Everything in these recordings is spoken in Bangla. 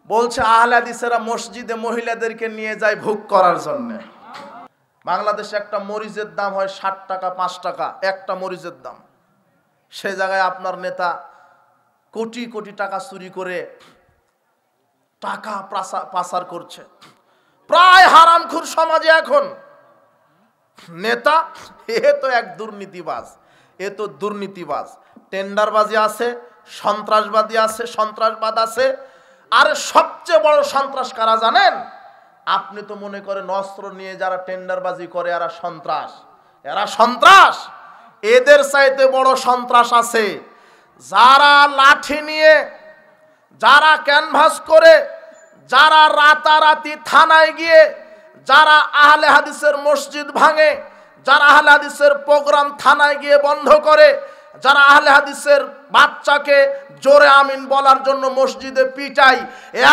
বলছে আহলে হাদিসেরা মসজিদে মহিলাদেরকে নিয়ে যায় ভোগ করার জন্য। বাংলাদেশে একটা মরিচের দাম হয় 60 টাকা 5 টাকা একটা মরিচের দাম। সে জায়গায় আপনার নেতা কোটি কোটি টাকা চুরি করে টাকা পাচার করছে। প্রায় হারামখোর সমাজে এখন নেতা এ তো এক দুর্নীতিবাজ, এ তো দুর্নীতিবাজ, টেন্ডারবাজি আছে, সন্ত্রাসবাদী আছে, সন্ত্রাসবাদ আছে। আর সবচেয়ে বড় সন্ত্রাস কারা জানেন? আপনি তো মনে করেন অস্ত্র নিয়ে যারা টেন্ডারবাজি করে এরা সন্ত্রাস, এরা সন্ত্রাস। এদের চাইতে বড় সন্ত্রাস আছে যারা লাঠি নিয়ে, যারা ক্যানভাস করে, যারা রাতারাতি থানায় গিয়ে যারা আহলে হাদিসের মসজিদ ভাঙে, যারা আহলে হাদিসের প্রোগ্রাম থানায় গিয়ে বন্ধ করে, যারা আহলে হাদিসের বাচ্চাকে জোরে আমিন বলার জন্য মসজিদে পিটায়,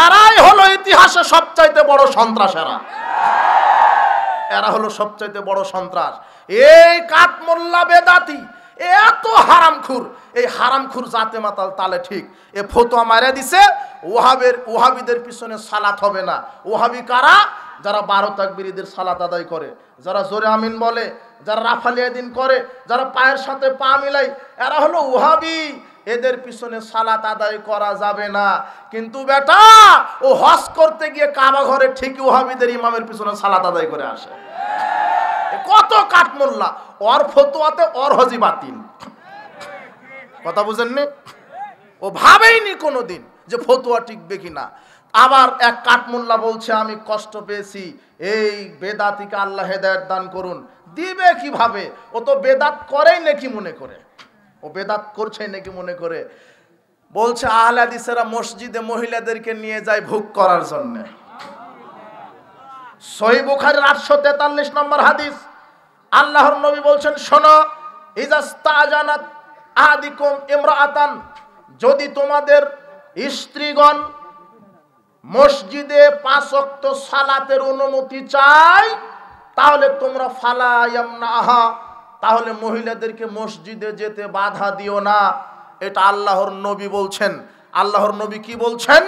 এরাই হলো ইতিহাসে সবচাইতে বড় সন্ত্রাসেরা। এরা হলো সবচাইতে বড় সন্ত্রাস। এই কাঠমোল্লা বেদাতি এত হারামখুর, এই হারামখুর জাতে মাতাল তালে ঠিক এ ফতোয়া মারা দিছে ওহাবিদের পিছনে সালাত হবে না। ওহাবি কারা? যারা 12 তাকবীরীদের সালাত আদায় করে, যারা জোরে আমিন বলে, যারা রাফালিয়া দিন করে, যারা পায়ের সাথে পা মিলাই, এরা হলো ওহাবি। এদের পিছনে সালাত আদায় করা যাবে না। কিন্তু বেটা ও হজ করতে গিয়ে কাবা ঘরে ঠিকই ওহাবিদের ইমামের পিছনে সালাত আদায় করে আসে। কত কাঠমোল্লা, ওর ফতোয়াতে ওর হজি বাতিল। কথা বুঝেননি? ও ভাবেইনি কোনোদিন যে ফতোয়া টিকবে কিনা। আবার এক কাঠমোল্লা বলছে আমি কষ্ট পেয়েছি, এই বেদাতিকে আল্লাহ হেদায়েত দান করুন। দিবে কিভাবে? ও তো বেদাত করেই নাকি মনে করে, ও বেদাত করছে নাকি মনে করে। বলছে আহলে হাদিসেরা মসজিদে মহিলাদেরকে নিয়ে যায় ভোগ করার জন্য। সহিহ বুখারীর 843 নম্বর হাদিস, আল্লাহর নবী বলছেন, শোনো, ইজাস্তাজানাত আহাদিকুম ইমরাআতান, যদি তোমাদের স্ত্রীগণ মসজিদে 5 ওয়াক্ত সালাতের অনুমতি চায়, তাহলে তোমরা ফালা ইয়ামনাহা, তাহলে মহিলাদেরকে মসজিদে যেতে বাধা দিও না। এটা আল্লাহর নবী বলছেন। আল্লাহর নবী কি বলছেন?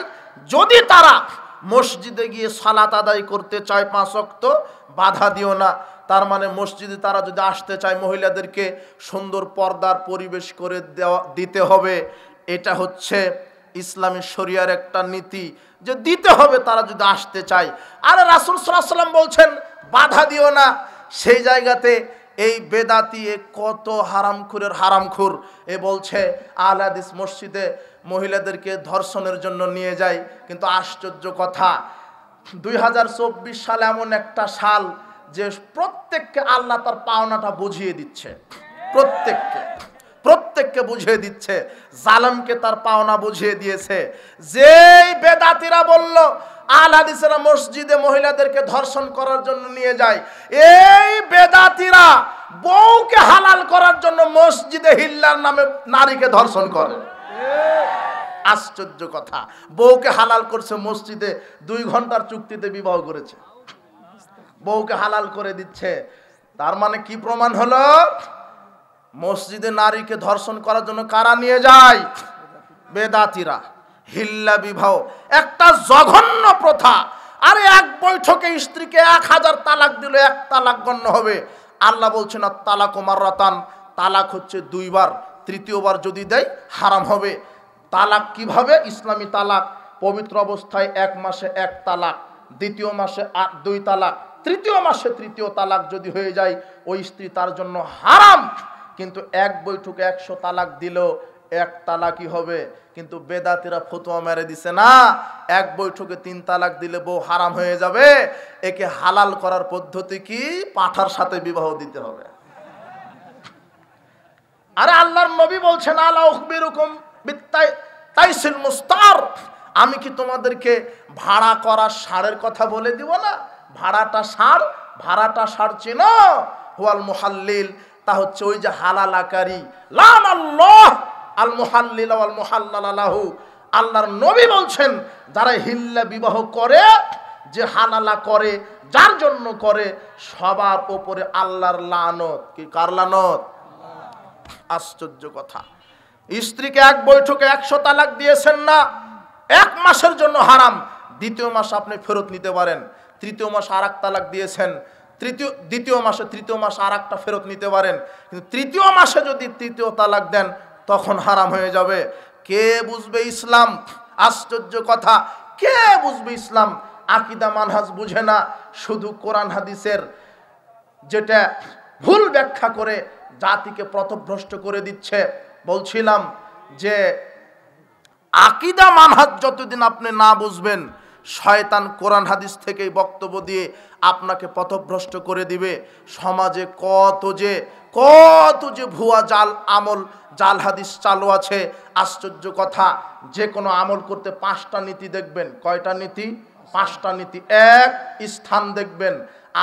যদি তারা মসজিদে গিয়ে সালাত আদায় করতে চায় 5 ওয়াক্ত, বাধা দিও না। তার মানে মসজিদে তারা যদি আসতে চায় মহিলাদেরকে সুন্দর পর্দার পরিবেশ করে দিতে হবে। এটা হচ্ছে ইসলামী শরিয়ার একটা নীতি যে দিতে হবে তারা যদি আসতে চায়। আর রাসূল সাল্লাল্লাহু আলাইহি ওয়াসাল্লাম বলছেন বাধা দিও না। সেই জায়গাতে এই বেদাতি কত হারামখুরের হারামখুর এ বলছে আহলে হাদিস মসজিদে মহিলাদেরকে ধর্ষণের জন্য নিয়ে যায়। কিন্তু আশ্চর্য কথা, 2024 সাল এমন একটা সাল যে প্রত্যেককে আল্লাহ তার পাওনাটা বুঝিয়ে দিচ্ছে। প্রত্যেককে বুঝিয়ে দিচ্ছে। জালেমকে তার পাওনা বুঝিয়ে দিয়েছে। যেই বেদাতিরা বলল আহলে হাদিসেরা মসজিদে মহিলাদেরকে ধর্ষণ করার জন্য নিয়ে যায়, এই বেদাতিরা বউকে হালাল করার জন্য মসজিদে হিল্লার নামে নারীকে ধর্ষণ করে। আশ্চর্য কথা, বউকে হালাল করছে মসজিদে, 2 ঘন্টার চুক্তিতে বিবাহ করেছে, বউকে হালাল করে দিচ্ছে। তার মানে কি প্রমাণ হলো? মসজিদে নারীকে ধর্ষণ করার জন্য কারা নিয়ে যায়? বেদাতিরা। হিল্লা বিবাহ একটা জঘন্য প্রথা। আরে এক বৈঠকে স্ত্রীকে 1000 তালাক দিলে 1 তালাক গণ্য হবে। আল্লাহ বলছেন তালাকু মাররাতান, তালাক হচ্ছে 2 বার, 3য় বার যদি দেয় হারাম হবে। তালাক কিভাবে? ইসলামী তালাক পবিত্র অবস্থায় 1 মাসে 1 তালাক, 2য় মাসে 2 তালাক, 3য় মাসে 3য় তালাক যদি হয়ে যায় ওই স্ত্রী তার জন্য হারাম। কিন্তু এক বৈঠকে 100 তালাক দিলেও 1 তালাকই হবে। কিন্তু বেদাতিরা ফতোয়া মেরে দিছে না, এক বৈঠকে 3 তালাক দিলে বউ হারাম হয়ে যাবে। একে হালাল করার পদ্ধতি কি? পাঠার সাথে বিবাহ দিতে হবে। আরে আল্লাহর নবী বলছেন আলা উখবিরুকুম বিত্তাইসিল মুস্তার, আমি কি তোমাদেরকে ভাড়া করা ষাঁড়ের কথা বলে দিব না? ভাড়াটা ষাঁড় চেনো? হুয়াল মুহাল্লিল, তা হচ্ছে ওই যে হালালাকারী। লানাল্লাহ আল মুহাল্লিল ওয়াল মুহাল্লাল লাহু, আল্লাহর নবী বলছেন যারা হিল্লা বিবাহ করে, যে হালালা করে, যার জন্য করে, সবার উপরে আল্লাহর লানত। কি কার লানত? আশ্চর্য কথা, স্ত্রীকে এক বৈঠকে 100 তালাক দিয়েছেন না, 1 মাসের জন্য হারাম। দ্বিতীয় মাসে আপনি ফেরত নিতে পারেন। তৃতীয় মাসে আর এক তালাক দিয়েছেন, দ্বিতীয় মাসে তৃতীয় মাসে আর একটা ফেরত নিতে পারেন। কিন্তু তৃতীয় মাসে যদি তৃতীয় তালাক দেন তখন হারাম হয়ে যাবে। কে বুঝবে ইসলাম? আশ্চর্য কথা, কে বুঝবে ইসলাম? আকীদা মানহাজ বুঝে না, শুধু কোরআন হাদিসের যেটা ভুল ব্যাখ্যা করে জাতিকে পথভ্রষ্ট করে দিচ্ছে। বলছিলাম যে আকীদা মানহাজ যতদিন আপনি না বুঝবেন, শয়তান কোরআন হাদিস থেকেই বক্তব্য দিয়ে আপনাকে পথভ্রষ্ট করে দিবে। সমাজে কত যে ভুয়া জাল আমল, জাল হাদিস চালু আছে। আশ্চর্য কথা, যে কোনো আমল করতে 5টা নীতি দেখবেন। কয়টা নীতি? 5টা নীতি। এক, স্থান দেখবেন।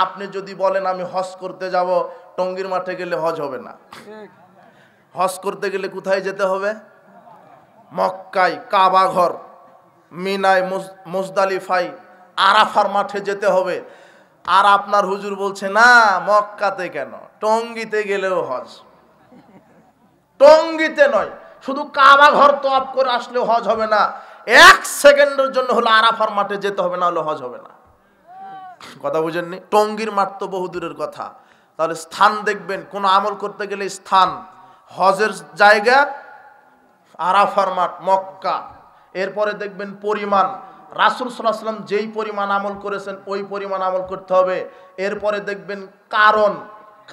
আপনি যদি বলেন আমি হজ করতে যাব, টঙ্গীর মাঠে গেলে হজ হবে না। হজ করতে গেলে কোথায় যেতে হবে? মক্কায় কাবা ঘর, মিনায়, মুজদালিফায়, আরাফার মাঠে যেতে হবে। আর আপনার হুজুর বলছে না মক্কাতে কেন, টঙ্গীতে গেলেও হজ। টঙ্গীতে নয়, শুধু কাবা ঘর তওয়াফ করে আসলেও হজ হবে না, 1 সেকেন্ডের জন্য হলো আরাফার মাঠে যেতে হবে, না হলে হজ হবে না। কথা বুঝেননি? টঙ্গীর মাঠ তো বহু দূরের কথা। তাহলে স্থান দেখবেন, কোন আমল করতে গেলে স্থান, হজের জায়গা আরাফার মাঠ মক্কা। এরপরে দেখবেন পরিমাণ, রাসূল সাল্লাল্লাহু আলাইহি ওয়াসাল্লাম যেই পরিমাণ আমল করেছেন ওই পরিমাণ আমল করতে হবে। এরপরে দেখবেন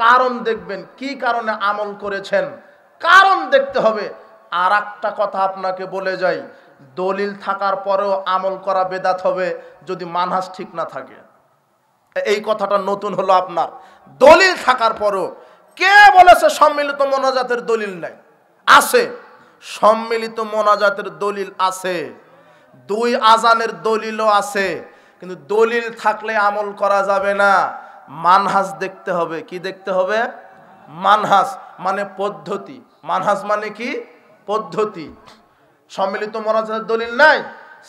কারণ দেখবেন কি কারণে আমল করেছেন, কারণ দেখতে হবে। আর একটা কথা আপনাকে বলে যাই, দলিল থাকার পরেও আমল করা বেদাত হবে যদি মানহাজ ঠিক না থাকে। এই কথাটা নতুন হলো আপনার। দলিল থাকার পরেও, কে বলেছে সম্মিলিত মোনাজাতের দলিল নাই? আছে, সম্মিলিত মোনাজাতের দলিল আছে, 2 আজানের দলিলও আছে। কিন্তু দলিল থাকলে আমল করা যাবে না, মানহাজ দেখতে হবে। কি দেখতে হবে? মানহাজ মানে পদ্ধতি। মানহাজ মানে কি? পদ্ধতি। সম্মিলিত মোনাজাতের দলিল নাই,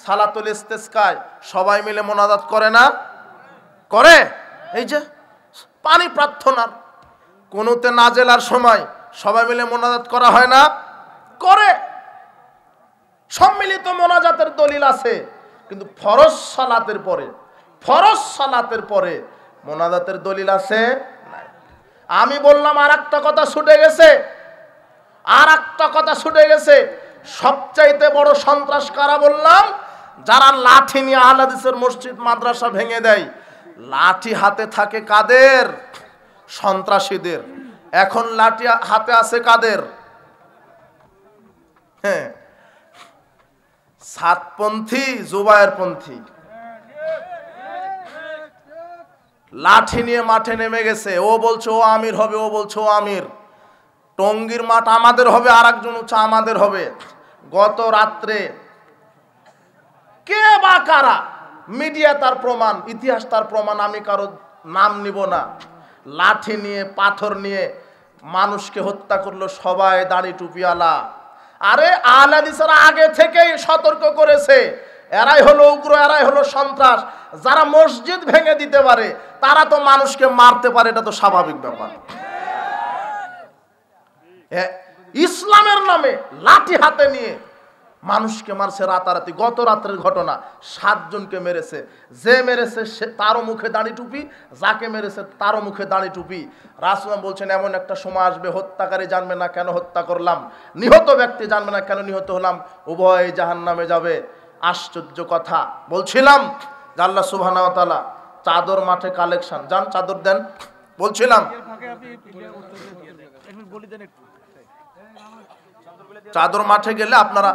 সালাতুল ইস্তিসকায় সবাই মিলে মোনাজাত করে না? করে। এই যে পানি প্রার্থনার, কুনুতে নাজেলার সময় সবাই মিলে মোনাজাত করা হয় না? করে। সম্মিলিত মোনাজাতের দলিল আছে, কিন্তু ফরজ সালাতের পরে মোনাজাতের দলিল আছে নাই। আমি বললাম আর একটা কথা ছুটে গেছে, সবচাইতে বড় সন্ত্রাস কারা বললাম? যারা লাঠি নিয়ে আহলে হাদিসের মসজিদ মাদ্রাসা ভেঙে দেয়। লাঠি হাতে থাকে কাদের? সন্ত্রাসীদের। এখন লাঠি হাতে আছে কাদের? হ্যাঁ, সাতপন্থী, জুবায়েরপন্থী। লাঠি নিয়ে মাঠে নেমে গেছে। ও বলছে ও আমির হবে, ও বলছে ও আমির। টঙ্গীর মাঠ আমাদের হবে, আর একজন উচ্চ আমাদের হবে। গত রাত্রে কে বা কারা, মিডিয়া তার প্রমাণ, ইতিহাস তার প্রমাণ, আমি কারো নাম নিব না, লাঠি নিয়ে পাথর নিয়ে মানুষকে হত্যা করলো সবাই দাড়ি টুপিওয়ালা। আরে আহলে হাদিসরা আগে থেকেই সতর্ক করেছে, এরাই হলো উগ্র, এরাই হলো সন্ত্রাস। যারা মসজিদ ভেঙে দিতে পারে তারা তো মানুষকে মারতে পারে, এটা তো স্বাভাবিক ব্যাপার। ইসলামের নামে লাঠি হাতে নিয়ে মানুষকে মারছে রাতারাতি। গত রাত্রের ঘটনা, 7 জনকে মেরেছে। যে মেরেছে সে তারও মুখে দাড়ি টুপি, যাকে মেরেছে তারও মুখে দাড়ি টুপি। রাসূল বলছেন এমন একটা সময় আসবে, হত্যাকারী জানবে না কেন হত্যা করলাম, নিহত ব্যক্তি জানবে না কেন নিহত হলাম, উভয় জাহান্নামে যাবে। আশ্চর্য কথা। বলছিলাম যে আল্লাহ সুবহানাহু ওয়া তাআলা চাদর মাঠে কালেকশন, যান চাদর দেন। বলছিলাম চাদর মাঠে গেলে আপনারা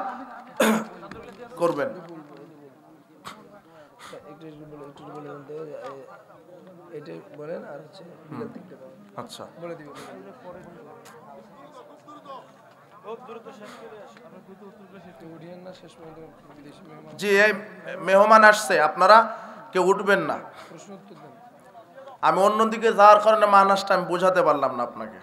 করবেন। আচ্ছা, জি, এই মেহমান আসছে, আপনারা কেউ উঠবেন না। আমি অন্যদিকে যাওয়ার কারণে মানাসটা আমি বোঝাতে পারলাম না আপনাকে।